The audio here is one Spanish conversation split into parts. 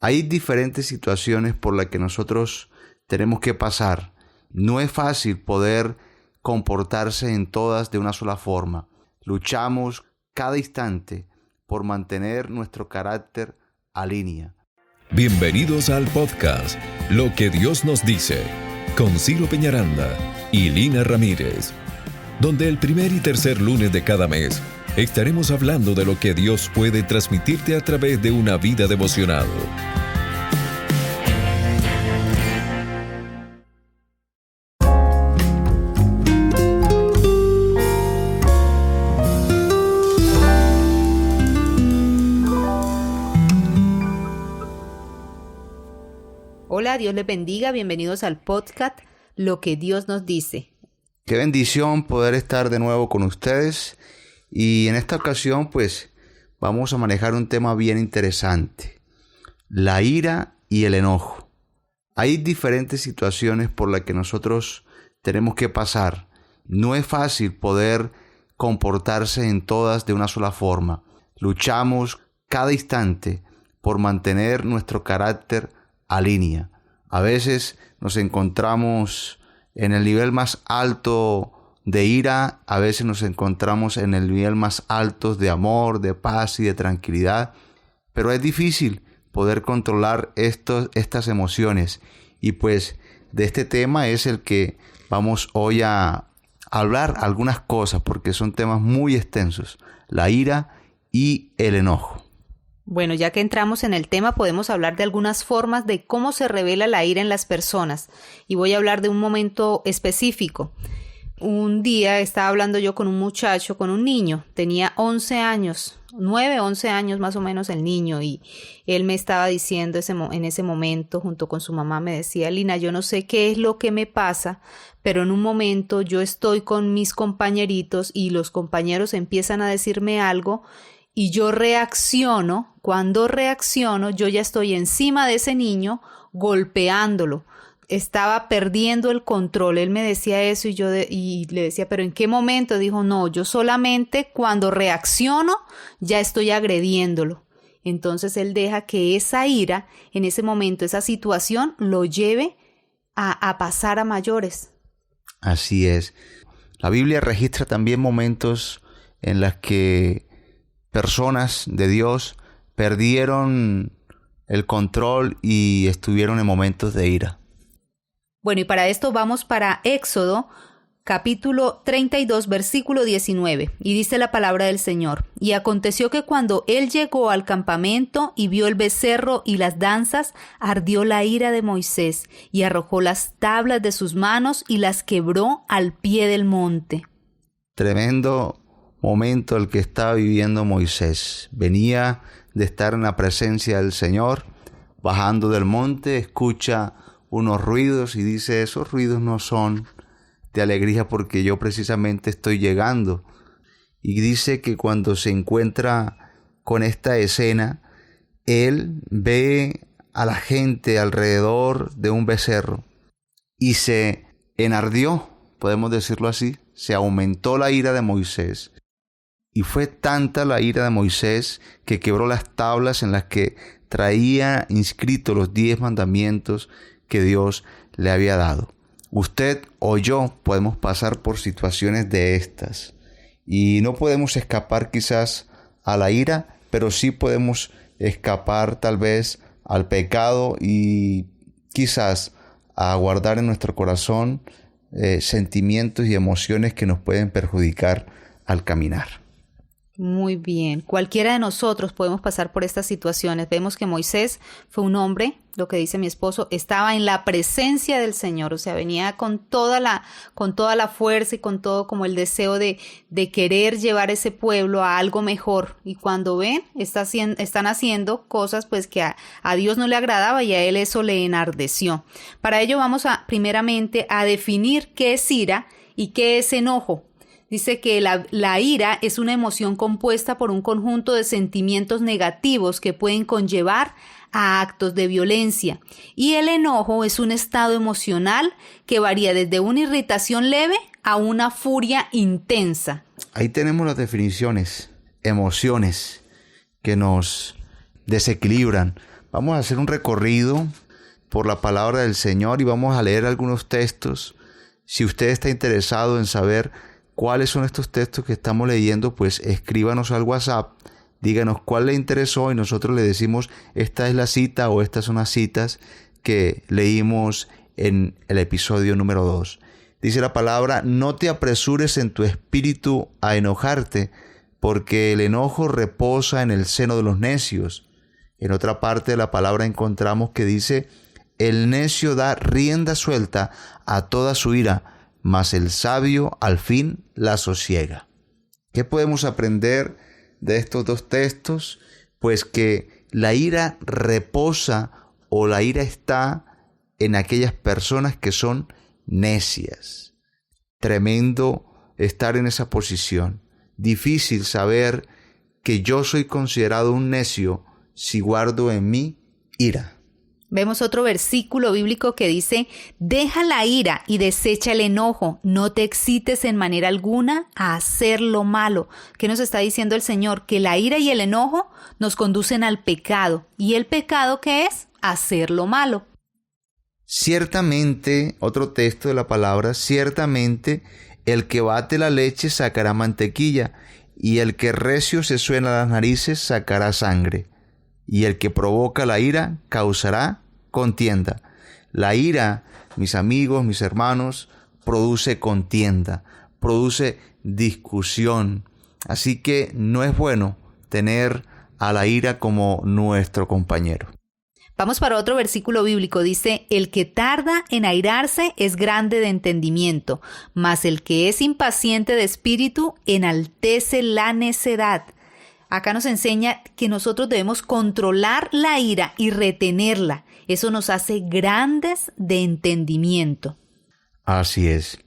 Hay diferentes situaciones por las que nosotros tenemos que pasar. No es fácil poder comportarse en todas de una sola forma. Luchamos cada instante por mantener nuestro carácter a línea. Bienvenidos al podcast Lo que Dios nos dice, con Ciro Peñaranda y Lina Ramírez, donde el primer y tercer lunes de cada mes estaremos hablando de lo que Dios puede transmitirte a través de una vida devocional. Hola, Dios les bendiga, bienvenidos al podcast Lo que Dios nos dice. Qué bendición poder estar de nuevo con ustedes y en esta ocasión pues vamos a manejar un tema bien interesante, la ira y el enojo. Hay diferentes situaciones por las que nosotros tenemos que pasar. No es fácil poder comportarse en todas de una sola forma. Luchamos cada instante por mantener nuestro carácter a línea. A veces nos encontramos en el nivel más alto de ira, a veces nos encontramos en el nivel más alto de amor, de paz y de tranquilidad, pero es difícil poder controlar estas emociones y pues de este tema es el que vamos hoy a hablar algunas cosas porque son temas muy extensos, la ira y el enojo. Bueno, ya que entramos en el tema, podemos hablar de algunas formas de cómo se revela la ira en las personas. Y voy a hablar de un momento específico. Un día estaba hablando yo con un muchacho, con un niño. Tenía 11 años, 9, 11 años más o menos el niño. Y él me estaba diciendo en ese momento, junto con su mamá, me decía, Lina, yo no sé qué es lo que me pasa, pero en un momento yo estoy con mis compañeritos y los compañeros empiezan a decirme algo y yo reacciono. Cuando reacciono, yo ya estoy encima de ese niño golpeándolo. Estaba perdiendo el control. Él me decía eso y le decía, ¿pero en qué momento? Dijo, no, yo solamente cuando reacciono ya estoy agrediéndolo. Entonces él deja que esa ira, en ese momento, esa situación, lo lleve a pasar a mayores. Así es. La Biblia registra también momentos en los que personas de Dios perdieron el control y estuvieron en momentos de ira. Bueno, y para esto vamos para Éxodo, capítulo 32, versículo 19. Y dice la palabra del Señor. Y aconteció que cuando él llegó al campamento y vio el becerro y las danzas, ardió la ira de Moisés y arrojó las tablas de sus manos y las quebró al pie del monte. Tremendo momento el que estaba viviendo Moisés. Venía de estar en la presencia del Señor, bajando del monte, escucha unos ruidos y dice, esos ruidos no son de alegría porque yo precisamente estoy llegando. Y dice que cuando se encuentra con esta escena, él ve a la gente alrededor de un becerro y se enardió, podemos decirlo así, se aumentó la ira de Moisés. Y fue tanta la ira de Moisés que quebró las tablas en las que traía inscritos los 10 mandamientos que Dios le había dado. Usted o yo podemos pasar por situaciones de estas y no podemos escapar quizás a la ira, pero sí podemos escapar tal vez al pecado y quizás a guardar en nuestro corazón sentimientos y emociones que nos pueden perjudicar al caminar. Muy bien. Cualquiera de nosotros podemos pasar por estas situaciones. Vemos que Moisés fue un hombre, lo que dice mi esposo, estaba en la presencia del Señor, o sea, venía con toda la fuerza y con todo como el deseo de querer llevar ese pueblo a algo mejor. Y cuando ven, están haciendo cosas pues que a Dios no le agradaba y a él eso le enardeció. Para ello vamos primeramente a definir qué es ira y qué es enojo. Dice que la ira es una emoción compuesta por un conjunto de sentimientos negativos que pueden conllevar a actos de violencia. Y el enojo es un estado emocional que varía desde una irritación leve a una furia intensa. Ahí tenemos las definiciones, emociones que nos desequilibran. Vamos a hacer un recorrido por la palabra del Señor y vamos a leer algunos textos. Si usted está interesado en saber cuáles son estos textos que estamos leyendo, pues escríbanos al WhatsApp, díganos cuál le interesó y nosotros le decimos esta es la cita o estas son las citas que leímos en el episodio número 2. Dice la palabra: no te apresures en tu espíritu a enojarte, porque el enojo reposa en el seno de los necios. En otra parte de la palabra encontramos que dice: el necio da rienda suelta a toda su ira, mas el sabio al fin la sosiega. ¿Qué podemos aprender de estos dos textos? Pues que la ira reposa o la ira está en aquellas personas que son necias. Tremendo estar en esa posición. Difícil saber que yo soy considerado un necio si guardo en mí ira. Vemos otro versículo bíblico que dice: deja la ira y desecha el enojo, no te excites en manera alguna a hacer lo malo. ¿Qué nos está diciendo el Señor? Que la ira y el enojo nos conducen al pecado. ¿Y el pecado qué es? Hacer lo malo. Ciertamente, otro texto de la palabra, ciertamente el que bate la leche sacará mantequilla, y el que recio se suena las narices sacará sangre. Y el que provoca la ira causará contienda. La ira, mis amigos, mis hermanos, produce contienda, produce discusión. Así que no es bueno tener a la ira como nuestro compañero. Vamos para otro versículo bíblico. Dice: el que tarda en airarse es grande de entendimiento, mas el que es impaciente de espíritu enaltece la necedad. Acá nos enseña que nosotros debemos controlar la ira y retenerla. Eso nos hace grandes de entendimiento. Así es.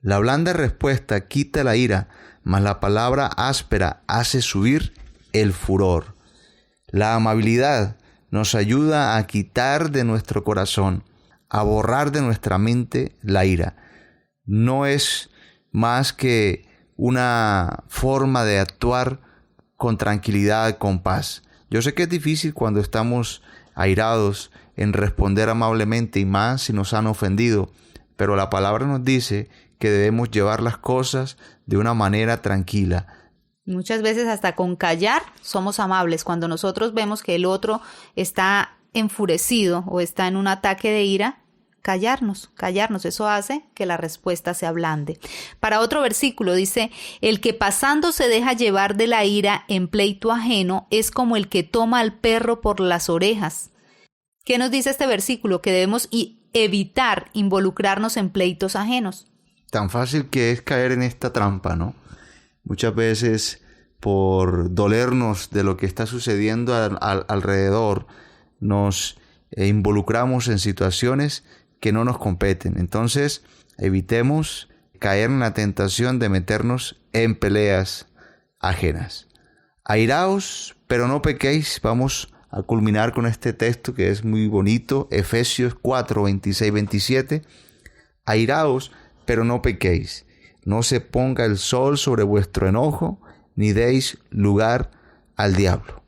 La blanda respuesta quita la ira, mas la palabra áspera hace subir el furor. La amabilidad nos ayuda a quitar de nuestro corazón, a borrar de nuestra mente la ira. No es más que una forma de actuar con tranquilidad, con paz. Yo sé que es difícil cuando estamos airados en responder amablemente y más si nos han ofendido, pero la palabra nos dice que debemos llevar las cosas de una manera tranquila. Muchas veces hasta con callar somos amables. Cuando nosotros vemos que el otro está enfurecido o está en un ataque de ira, callarnos, eso hace que la respuesta se ablande. Para otro versículo dice: el que pasando se deja llevar de la ira en pleito ajeno es como el que toma al perro por las orejas. ¿Qué nos dice este versículo? Que debemos evitar involucrarnos en pleitos ajenos. Tan fácil que es caer en esta trampa, ¿no? Muchas veces, por dolernos de lo que está sucediendo alrededor, nos involucramos en situaciones que no nos competen. Entonces, evitemos caer en la tentación de meternos en peleas ajenas. Airaos, pero no pequéis. Vamos a culminar con este texto que es muy bonito. Efesios 4, 26, 27. Airaos, pero no pequéis. No se ponga el sol sobre vuestro enojo, ni deis lugar al diablo.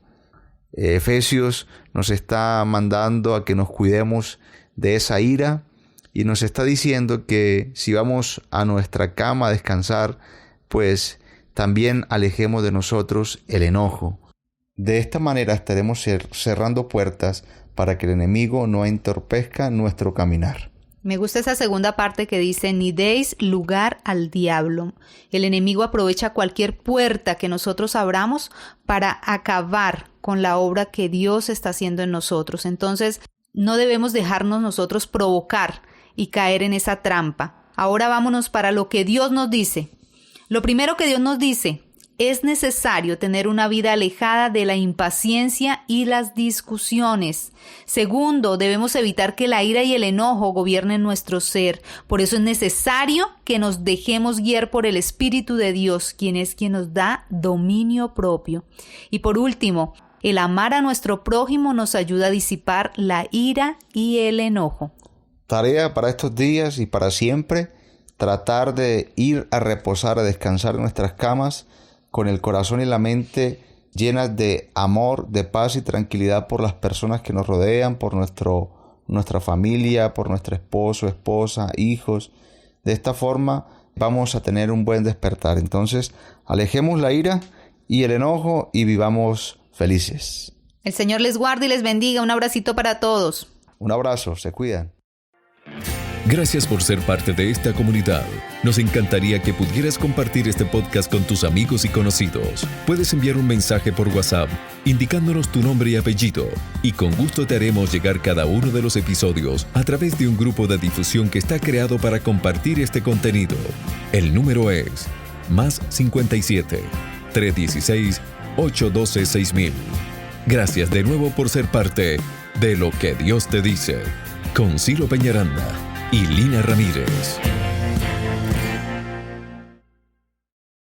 Efesios nos está mandando a que nos cuidemos de esa ira y nos está diciendo que si vamos a nuestra cama a descansar, pues también alejemos de nosotros el enojo. De esta manera estaremos cerrando puertas para que el enemigo no entorpezca nuestro caminar. Me gusta esa segunda parte que dice: ni deis lugar al diablo. El enemigo aprovecha cualquier puerta que nosotros abramos para acabar con la obra que Dios está haciendo en nosotros. Entonces, no debemos dejarnos nosotros provocar y caer en esa trampa. Ahora vámonos para lo que Dios nos dice. Lo primero que Dios nos dice: es necesario tener una vida alejada de la impaciencia y las discusiones. Segundo, debemos evitar que la ira y el enojo gobiernen nuestro ser. Por eso es necesario que nos dejemos guiar por el Espíritu de Dios, quien es quien nos da dominio propio. Y por último, el amar a nuestro prójimo nos ayuda a disipar la ira y el enojo. Tarea para estos días y para siempre: tratar de ir a reposar, a descansar en nuestras camas con el corazón y la mente llenas de amor, de paz y tranquilidad por las personas que nos rodean, por nuestra familia, por nuestro esposo, esposa, hijos. De esta forma vamos a tener un buen despertar. Entonces, alejemos la ira y el enojo y vivamos felices. El Señor les guarde y les bendiga. Un abracito para todos. Un abrazo, se cuidan. Gracias por ser parte de esta comunidad. Nos encantaría que pudieras compartir este podcast con tus amigos y conocidos. Puedes enviar un mensaje por WhatsApp indicándonos tu nombre y apellido y con gusto te haremos llegar cada uno de los episodios a través de un grupo de difusión que está creado para compartir este contenido. El número es +57 316 812 6000. Gracias de nuevo por ser parte de Lo que Dios te dice con Ciro Peñaranda y Lina Ramírez.